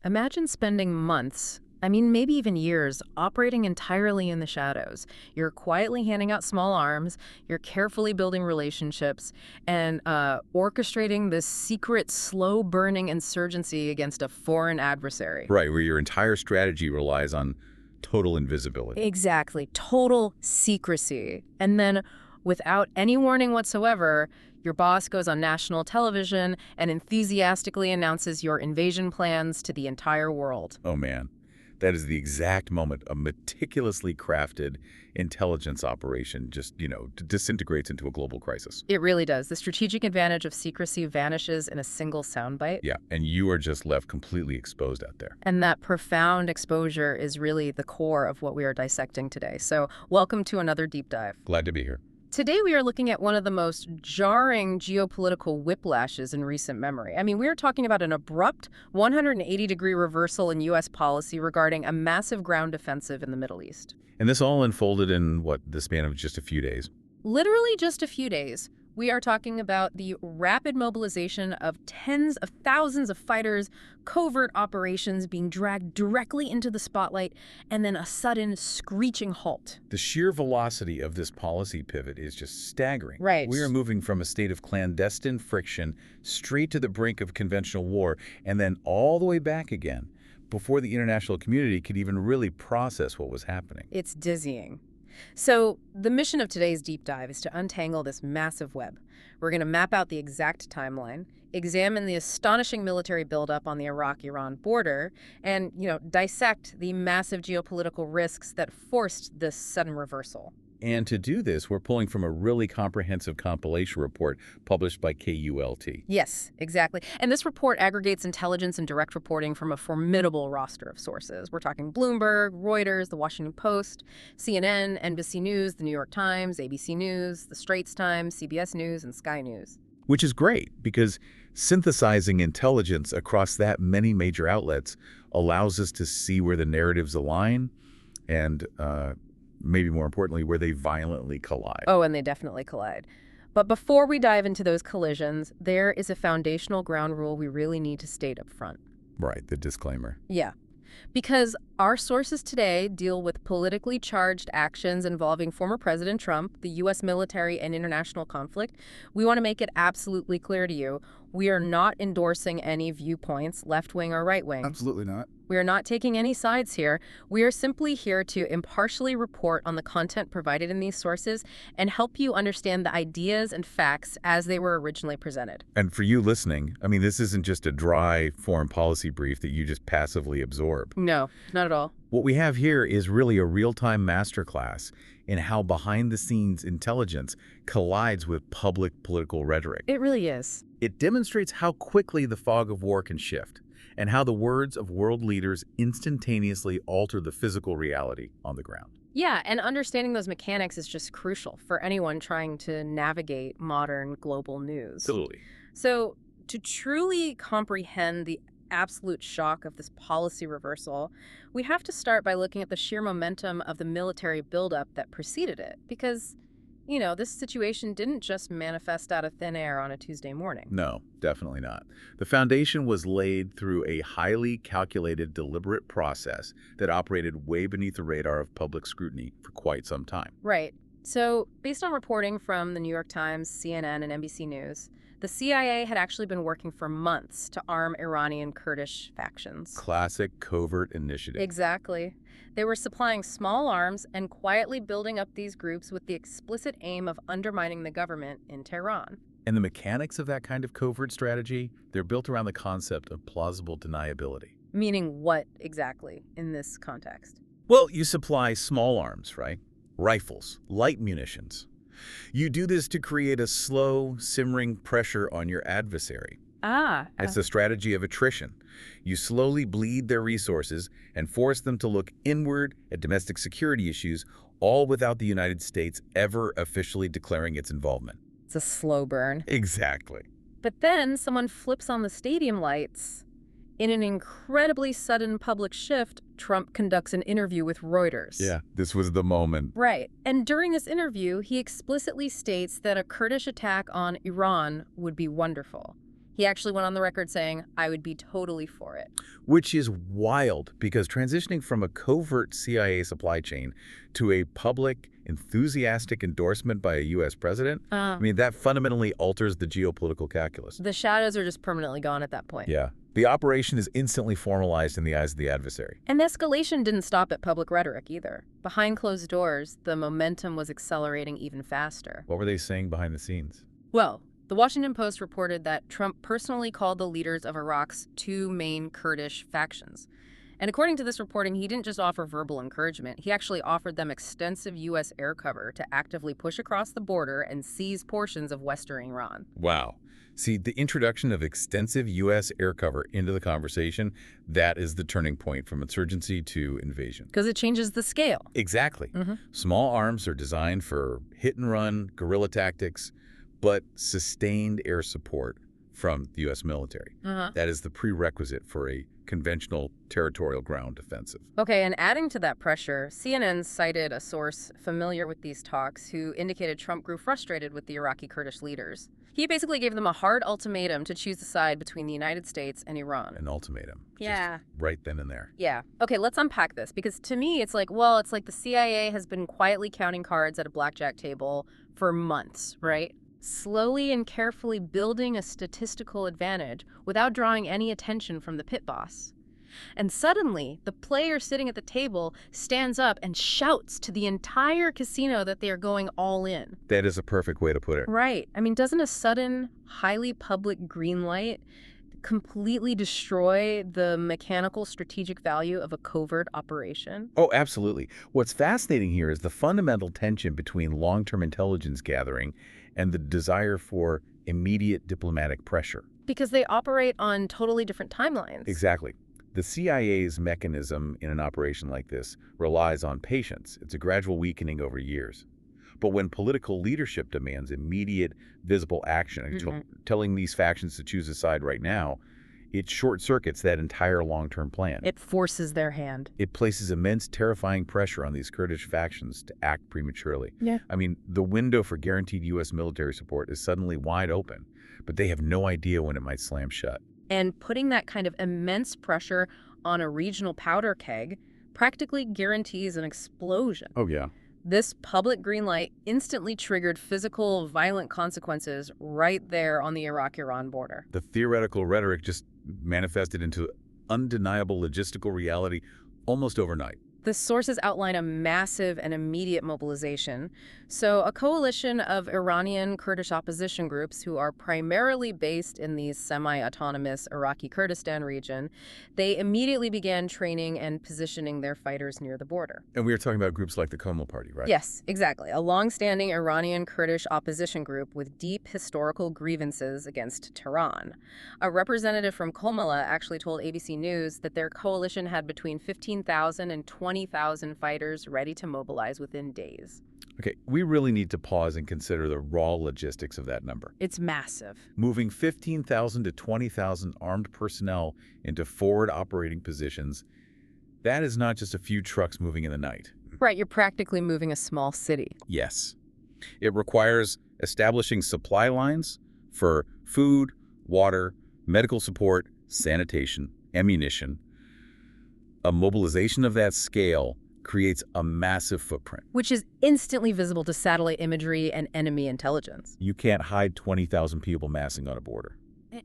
Imagine spending months, I mean, maybe even years, operating entirely in the shadows. You're quietly handing out small arms, you're carefully building relationships, and orchestrating this secret, slow-burning insurgency against a foreign adversary. Right, where your entire strategy relies on total invisibility. Exactly. Total secrecy. And then, without any warning whatsoever, your boss goes on national television and enthusiastically announces your invasion plans to the entire world. Oh man, that is the exact moment a meticulously crafted intelligence operation just, disintegrates into a global crisis. It really does. The strategic advantage of secrecy vanishes in a single soundbite. Yeah, and you are just left completely exposed out there. And that profound exposure is really the core of what we are dissecting today. So welcome to another deep dive. Glad to be here. Today we are looking at one of the most jarring geopolitical whiplashes in recent memory. I mean, we are talking about an abrupt 180-degree reversal in U.S. policy regarding a massive ground offensive in the Middle East. And this all unfolded in, the span of just a few days? Literally just a few days. We are talking about the rapid mobilization of tens of thousands of fighters, covert operations being dragged directly into the spotlight, and then a sudden screeching halt. The sheer velocity of this policy pivot is just staggering. Right. We are moving from a state of clandestine friction straight to the brink of conventional war, and then all the way back again, before the international community could even really process what was happening. It's dizzying. So the mission of today's deep dive is to untangle this massive web. We're going to map out the exact timeline, examine the astonishing military buildup on the Iraq-Iran border, and, dissect the massive geopolitical risks that forced this sudden reversal. And to do this, we're pulling from a really comprehensive compilation report published by KULT. Yes, exactly. And this report aggregates intelligence and direct reporting from a formidable roster of sources. We're talking Bloomberg, Reuters, The Washington Post, CNN, NBC News, The New York Times, ABC News, The Straits Times, CBS News, and Sky News. Which is great, because synthesizing intelligence across that many major outlets allows us to see where the narratives align and, maybe more importantly, where they violently collide. Oh, and they definitely collide. But before we dive into those collisions, there is a foundational ground rule we really need to state up front. Right, the disclaimer. Yeah. Because our sources today deal with politically charged actions involving former President Trump, the U.S. military, and international conflict, we want to make it absolutely clear to you, we are not endorsing any viewpoints, left-wing or right-wing. Absolutely not. We are not taking any sides here. We are simply here to impartially report on the content provided in these sources and help you understand the ideas and facts as they were originally presented. And for you listening, this isn't just a dry foreign policy brief that you just passively absorb. No, not at all. What we have here is really a real-time masterclass in how behind-the-scenes intelligence collides with public political rhetoric. It really is. It demonstrates how quickly the fog of war can shift, and how the words of world leaders instantaneously alter the physical reality on the ground. Yeah, and understanding those mechanics is just crucial for anyone trying to navigate modern global news. Absolutely. So, to truly comprehend the absolute shock of this policy reversal, we have to start by looking at the sheer momentum of the military buildup that preceded it. Because, this situation didn't just manifest out of thin air on a Tuesday morning. No, definitely not. The foundation was laid through a highly calculated, deliberate process that operated way beneath the radar of public scrutiny for quite some time. Right. So, based on reporting from the New York Times, CNN, and NBC News, the CIA had actually been working for months to arm Iranian Kurdish factions. Classic covert initiative. Exactly. They were supplying small arms and quietly building up these groups with the explicit aim of undermining the government in Tehran. And the mechanics of that kind of covert strategy, they're built around the concept of plausible deniability. Meaning what exactly in this context? Well, you supply small arms, right? Rifles, light munitions. You do this to create a slow, simmering pressure on your adversary. It's the strategy of attrition. You slowly bleed their resources and force them to look inward at domestic security issues, all without the United States ever officially declaring its involvement. It's a slow burn. Exactly. But then someone flips on the stadium lights. In an incredibly sudden public shift, Trump conducts an interview with Reuters. Yeah, this was the moment. Right. And during this interview, he explicitly states that a Kurdish attack on Iran would be wonderful. He actually went on the record saying, "I would be totally for it." Which is wild, because transitioning from a covert CIA supply chain to a public, enthusiastic endorsement by a U.S. president, I mean, that fundamentally alters the geopolitical calculus. The shadows are just permanently gone at that point. Yeah. The operation is instantly formalized in the eyes of the adversary. And the escalation didn't stop at public rhetoric either. Behind closed doors, the momentum was accelerating even faster. What were they saying behind the scenes? Well, the Washington Post reported that Trump personally called the leaders of Iraq's two main Kurdish factions. And according to this reporting, he didn't just offer verbal encouragement. He actually offered them extensive U.S. air cover to actively push across the border and seize portions of western Iran. Wow. See, the introduction of extensive U.S. air cover into the conversation, that is the turning point from insurgency to invasion. Because it changes the scale. Exactly. Small arms are designed for hit-and-run guerrilla tactics, but sustained air support from the U.S. military. That is the prerequisite for a conventional territorial ground offensive. Okay, and adding to that pressure, CNN cited a source familiar with these talks who indicated Trump grew frustrated with the Iraqi Kurdish leaders. He basically gave them a hard ultimatum to choose a side between the United States and Iran. An ultimatum. Yeah. Just right then and there. Yeah. Okay, let's unpack this, because to me it's like, well, it's like the CIA has been quietly counting cards at a blackjack table for months, right? Slowly and carefully building a statistical advantage without drawing any attention from the pit boss. And suddenly, the player sitting at the table stands up and shouts to the entire casino that they are going all in. That is a perfect way to put it. Right. I mean, doesn't a sudden, highly public green light completely destroy the mechanical strategic value of a covert operation? Oh, absolutely. What's fascinating here is the fundamental tension between long-term intelligence gathering and the desire for immediate diplomatic pressure. Because they operate on totally different timelines. Exactly. The CIA's mechanism in an operation like this relies on patience. It's a gradual weakening over years. But when political leadership demands immediate, visible action, telling these factions to choose a side right now, it short-circuits that entire long-term plan. It forces their hand. It places immense, terrifying pressure on these Kurdish factions to act prematurely. Yeah. I mean, the window for guaranteed U.S. military support is suddenly wide open, but they have no idea when it might slam shut. And putting that kind of immense pressure on a regional powder keg practically guarantees an explosion. Oh, yeah. This public green light instantly triggered physical, violent consequences right there on the Iraq-Iran border. The theoretical rhetoric just manifested into undeniable logistical reality almost overnight. The sources outline a massive and immediate mobilization. So a coalition of Iranian Kurdish opposition groups who are primarily based in the semi-autonomous Iraqi Kurdistan region, they immediately began training and positioning their fighters near the border. And we are talking about groups like the Komal Party, right? Yes, exactly. A long-standing Iranian Kurdish opposition group with deep historical grievances against Tehran. A representative from Komala actually told ABC News that their coalition had between 15,000 and 20,000 fighters ready to mobilize within days. Okay, we really need to pause and consider the raw logistics of that number. It's massive. Moving 15,000 to 20,000 armed personnel into forward operating positions, that is not just a few trucks moving in the night. Right, you're practically moving a small city. Yes. It requires establishing supply lines for food, water, medical support, sanitation, ammunition. A mobilization of that scale creates a massive footprint. Which is instantly visible to satellite imagery and enemy intelligence. You can't hide 20,000 people massing on a border.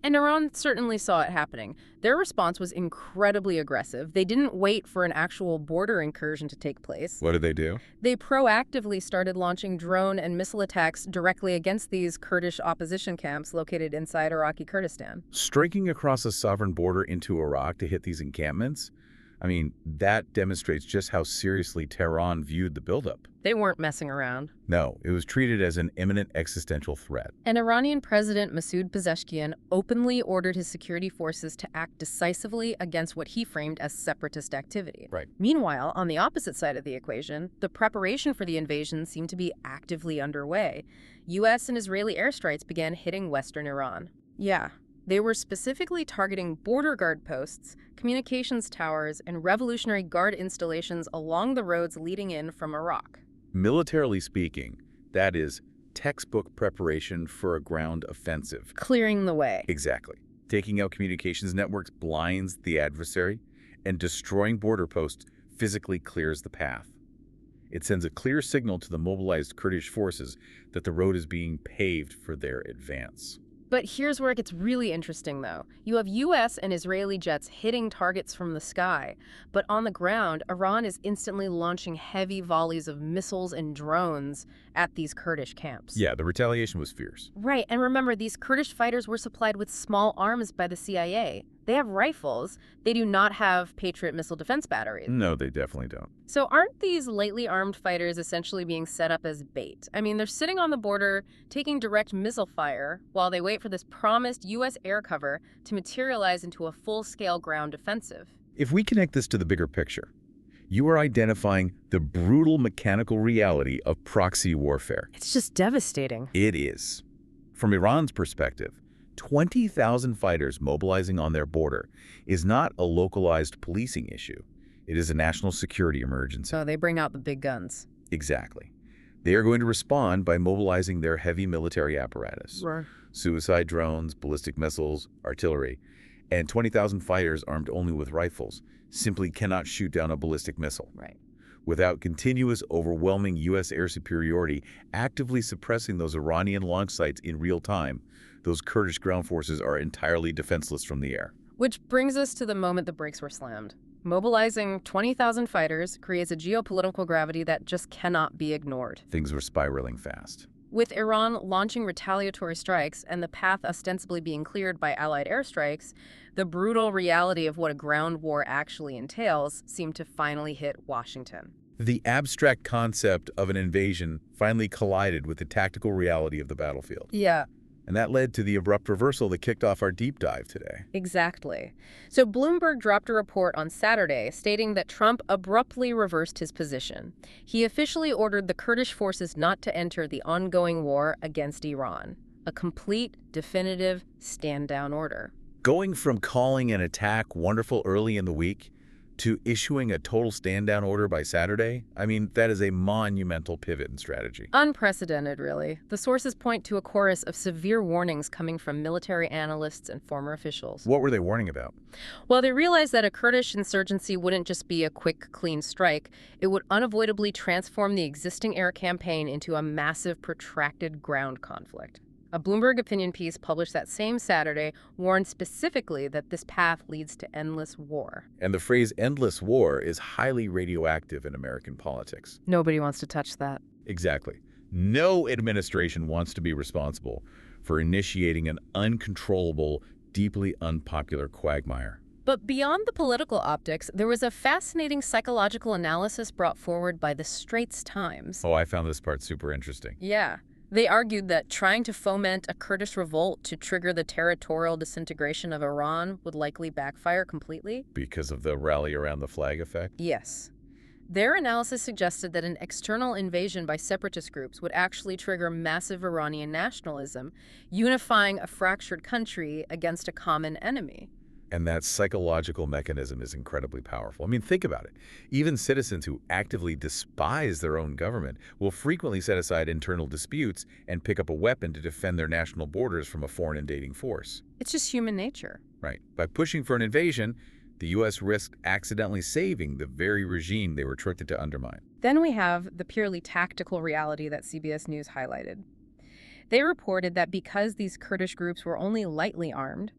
And Iran certainly saw it happening. Their response was incredibly aggressive. They didn't wait for an actual border incursion to take place. What did they do? They proactively started launching drone and missile attacks directly against these Kurdish opposition camps located inside Iraqi Kurdistan. Striking across a sovereign border into Iraq to hit these encampments? I mean, that demonstrates just how seriously Tehran viewed the buildup. They weren't messing around. No, it was treated as an imminent existential threat. And Iranian President Masoud Pezeshkian openly ordered his security forces to act decisively against what he framed as separatist activity. Right. Meanwhile, on the opposite side of the equation, the preparation for the invasion seemed to be actively underway. U.S. and Israeli airstrikes began hitting western Iran. Yeah. They were specifically targeting border guard posts, communications towers, and Revolutionary Guard installations along the roads leading in from Iraq. Militarily speaking, that is textbook preparation for a ground offensive. Clearing the way. Exactly. Taking out communications networks blinds the adversary, and destroying border posts physically clears the path. It sends a clear signal to the mobilized Kurdish forces that the road is being paved for their advance. But here's where it gets really interesting, though. You have U.S. and Israeli jets hitting targets from the sky, but on the ground, Iran is instantly launching heavy volleys of missiles and drones at these Kurdish camps. Yeah, the retaliation was fierce. Right, and remember, these Kurdish fighters were supplied with small arms by the CIA. They have rifles. They do not have Patriot missile defense batteries. No, they definitely don't. So aren't these lightly armed fighters essentially being set up as bait? I mean, they're sitting on the border, taking direct missile fire, while they wait for this promised U.S. air cover to materialize into a full-scale ground offensive. If we connect this to the bigger picture, you are identifying the brutal mechanical reality of proxy warfare. It's just devastating. It is. From Iran's perspective, 20,000 fighters mobilizing on their border is not a localized policing issue. It is a national security emergency. So they bring out the big guns. Exactly. They are going to respond by mobilizing their heavy military apparatus. Right. Suicide drones, ballistic missiles, artillery, and 20,000 fighters armed only with rifles simply cannot shoot down a ballistic missile. Right. Without continuous, overwhelming U.S. air superiority actively suppressing those Iranian launch sites in real time, those Kurdish ground forces are entirely defenseless from the air. Which brings us to the moment the brakes were slammed. Mobilizing 20,000 fighters creates a geopolitical gravity that just cannot be ignored. Things were spiraling fast. With Iran launching retaliatory strikes and the path ostensibly being cleared by Allied airstrikes, the brutal reality of what a ground war actually entails seemed to finally hit Washington. The abstract concept of an invasion finally collided with the tactical reality of the battlefield. Yeah. And that led to the abrupt reversal that kicked off our deep dive today. Exactly. So Bloomberg dropped a report on Saturday stating that Trump abruptly reversed his position. He officially ordered the Kurdish forces not to enter the ongoing war against Iran. A complete, definitive stand-down order. Going from calling an attack wonderful early in the week to issuing a total stand-down order by Saturday, I mean, that is a monumental pivot in strategy. Unprecedented, really. The sources point to a chorus of severe warnings coming from military analysts and former officials. What were they warning about? Well, they realized that a Kurdish insurgency wouldn't just be a quick, clean strike. It would unavoidably transform the existing air campaign into a massive, protracted ground conflict. A Bloomberg opinion piece published that same Saturday warned specifically that this path leads to endless war. And the phrase endless war is highly radioactive in American politics. Nobody wants to touch that. Exactly. No administration wants to be responsible for initiating an uncontrollable, deeply unpopular quagmire. But beyond the political optics, there was a fascinating psychological analysis brought forward by the Straits Times. Oh, I found this part super interesting. Yeah. They argued that trying to foment a Kurdish revolt to trigger the territorial disintegration of Iran would likely backfire completely. Because of the rally around the flag effect? Yes. Their analysis suggested that an external invasion by separatist groups would actually trigger massive Iranian nationalism, unifying a fractured country against a common enemy. And that psychological mechanism is incredibly powerful. I mean, think about it. Even citizens who actively despise their own government will frequently set aside internal disputes and pick up a weapon to defend their national borders from a foreign invading force. It's just human nature. Right. By pushing for an invasion, the U.S. risked accidentally saving the very regime they were tricked to undermine. Then we have the purely tactical reality that CBS News highlighted. They reported that because these Kurdish groups were only lightly armed,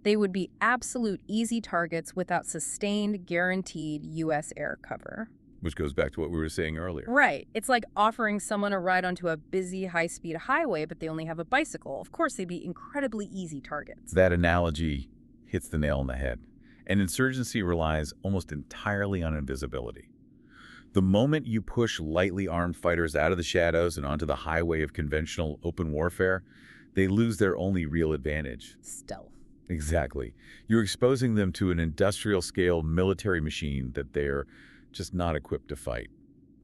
they would be absolute easy targets without sustained, guaranteed U.S. air cover. Which goes back to what we were saying earlier. Right. It's like offering someone a ride onto a busy, high-speed highway, but they only have a bicycle. Of course, they'd be incredibly easy targets. That analogy hits the nail on the head. An insurgency relies almost entirely on invisibility. The moment you push lightly armed fighters out of the shadows and onto the highway of conventional open warfare, they lose their only real advantage. Stealth. Exactly. You're exposing them to an industrial-scale military machine that they're just not equipped to fight.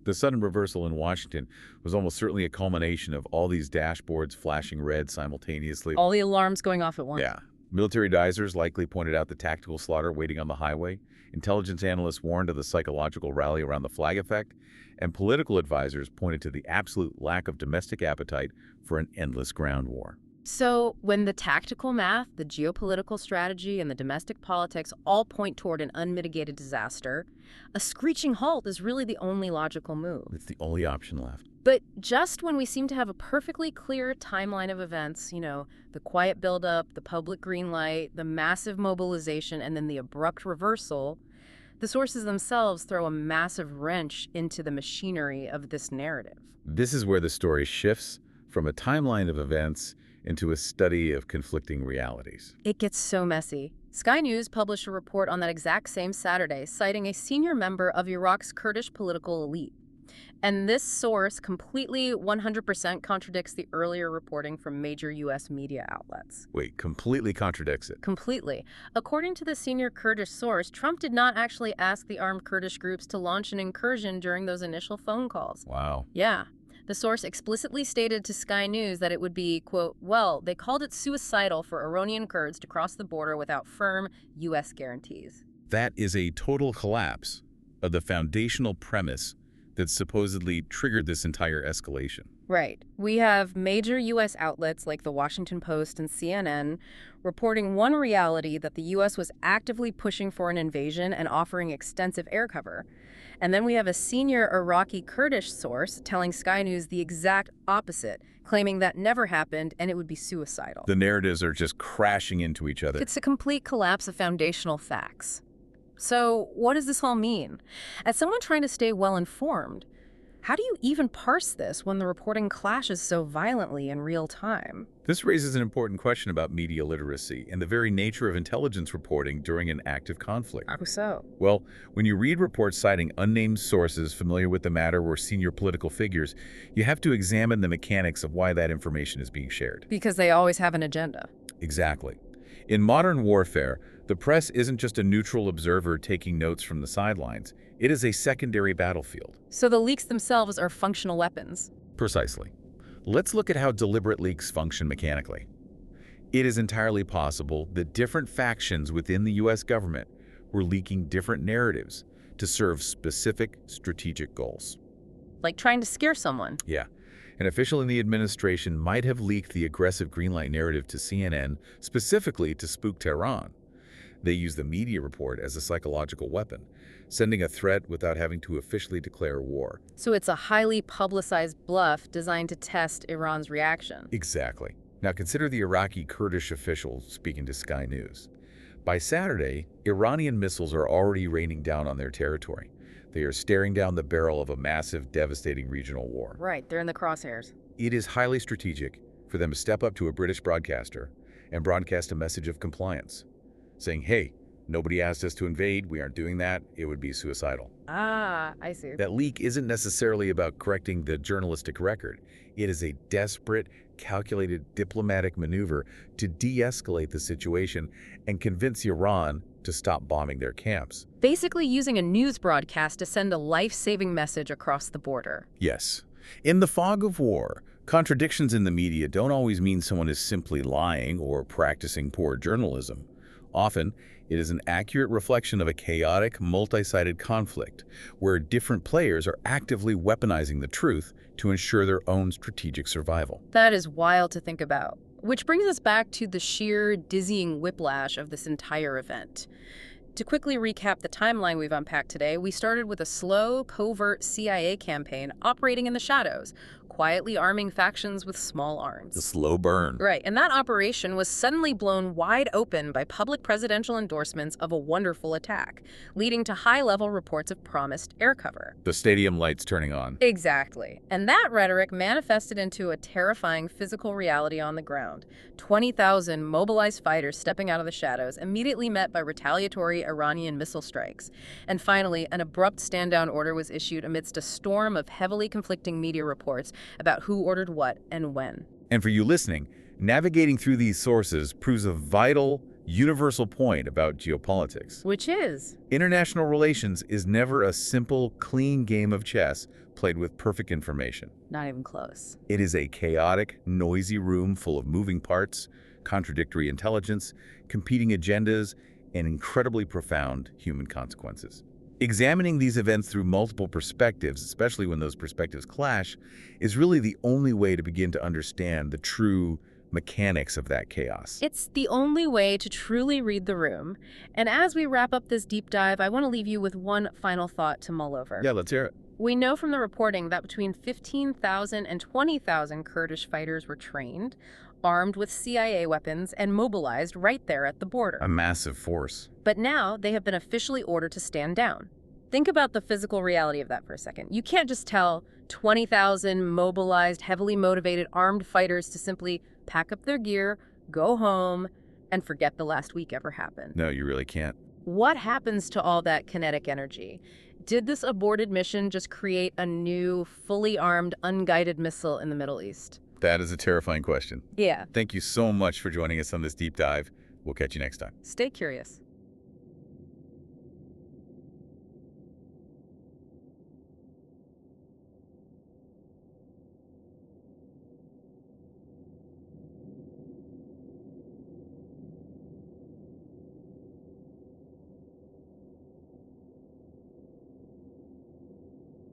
The sudden reversal in Washington was almost certainly a culmination of all these dashboards flashing red simultaneously. All the alarms going off at once. Yeah. Military advisors likely pointed out the tactical slaughter waiting on the highway. Intelligence analysts warned of the psychological rally around the flag effect. And political advisors pointed to the absolute lack of domestic appetite for an endless ground war. So when the tactical math, the geopolitical strategy, and the domestic politics all point toward an unmitigated disaster, a screeching halt is really the only logical move. It's the only option left. But just when we seem to have a perfectly clear timeline of events, the quiet buildup, the public green light, the massive mobilization, and then the abrupt reversal, the sources themselves throw a massive wrench into the machinery of this narrative. This is where the story shifts from a timeline of events into a study of conflicting realities. It gets so messy. Sky News published a report on that exact same Saturday, citing a senior member of Iraq's Kurdish political elite. And this source completely 100% contradicts the earlier reporting from major U.S. media outlets. Wait, completely contradicts it? Completely. According to the senior Kurdish source, Trump did not actually ask the armed Kurdish groups to launch an incursion during those initial phone calls. Wow. Yeah. The source explicitly stated to Sky News that it would be, quote, well, they called it suicidal for Iranian Kurds to cross the border without firm U.S. guarantees. That is a total collapse of the foundational premise that supposedly triggered this entire escalation. Right. We have major U.S. outlets like the Washington Post and CNN reporting one reality, that the U.S. was actively pushing for an invasion and offering extensive air cover. And then we have a senior Iraqi Kurdish source telling Sky News the exact opposite, claiming that never happened and it would be suicidal. The narratives are just crashing into each other. It's a complete collapse of foundational facts. So what does this all mean? As someone trying to stay well-informed, how do you even parse this when the reporting clashes so violently in real time? This raises an important question about media literacy and the very nature of intelligence reporting during an active conflict. How so? Well, when you read reports citing unnamed sources familiar with the matter or senior political figures, you have to examine the mechanics of why that information is being shared. Because they always have an agenda. Exactly. In modern warfare, the press isn't just a neutral observer taking notes from the sidelines. It is a secondary battlefield. So the leaks themselves are functional weapons. Precisely. Let's look at how deliberate leaks function mechanically. It is entirely possible that different factions within the U.S. government were leaking different narratives to serve specific strategic goals. Like trying to scare someone. Yeah. An official in the administration might have leaked the aggressive greenlight narrative to CNN specifically to spook Tehran. They use the media report as a psychological weapon, sending a threat without having to officially declare war. So it's a highly publicized bluff designed to test Iran's reaction. Exactly. Now consider the Iraqi Kurdish official speaking to Sky News. By Saturday, Iranian missiles are already raining down on their territory. They are staring down the barrel of a massive, devastating regional war. Right, they're in the crosshairs. It is highly strategic for them to step up to a British broadcaster and broadcast a message of compliance, saying, hey, nobody asked us to invade, we aren't doing that, it would be suicidal. Ah, I see. That leak isn't necessarily about correcting the journalistic record. It is a desperate, calculated diplomatic maneuver to de-escalate the situation and convince Iran to stop bombing their camps. Basically using a news broadcast to send a life-saving message across the border. Yes. In the fog of war, contradictions in the media don't always mean someone is simply lying or practicing poor journalism. Often, it is an accurate reflection of a chaotic, multi-sided conflict where different players are actively weaponizing the truth to ensure their own strategic survival. That is wild to think about. Which brings us back to the sheer dizzying whiplash of this entire event. To quickly recap the timeline we've unpacked today, we started with a slow, covert CIA campaign operating in the shadows, quietly arming factions with small arms. The slow burn. Right, and that operation was suddenly blown wide open by public presidential endorsements of a wonderful attack, leading to high-level reports of promised air cover. The stadium lights turning on. Exactly. And that rhetoric manifested into a terrifying physical reality on the ground. 20,000 mobilized fighters stepping out of the shadows, immediately met by retaliatory Iranian missile strikes. And finally, an abrupt stand-down order was issued amidst a storm of heavily conflicting media reports about who ordered what and when. And for you listening, navigating through these sources proves a vital, universal point about geopolitics. Which is? International relations is never a simple, clean game of chess played with perfect information. Not even close. It is a chaotic, noisy room full of moving parts, contradictory intelligence, competing agendas, and incredibly profound human consequences. Examining these events through multiple perspectives, especially when those perspectives clash, is really the only way to begin to understand the true mechanics of that chaos. It's the only way to truly read the room. And as we wrap up this deep dive, I want to leave you with one final thought to mull over. Yeah, let's hear it. We know from the reporting that between 15,000 and 20,000 Kurdish fighters were trained, armed with CIA weapons, and mobilized right there at the border. A massive force. But now they have been officially ordered to stand down. Think about the physical reality of that for a second. You can't just tell 20,000 mobilized, heavily motivated, armed fighters to simply pack up their gear, go home, and forget the last week ever happened. No, you really can't. What happens to all that kinetic energy? Did this aborted mission just create a new, fully armed, unguided missile in the Middle East? That is a terrifying question. Yeah. Thank you so much for joining us on this deep dive. We'll catch you next time. Stay curious.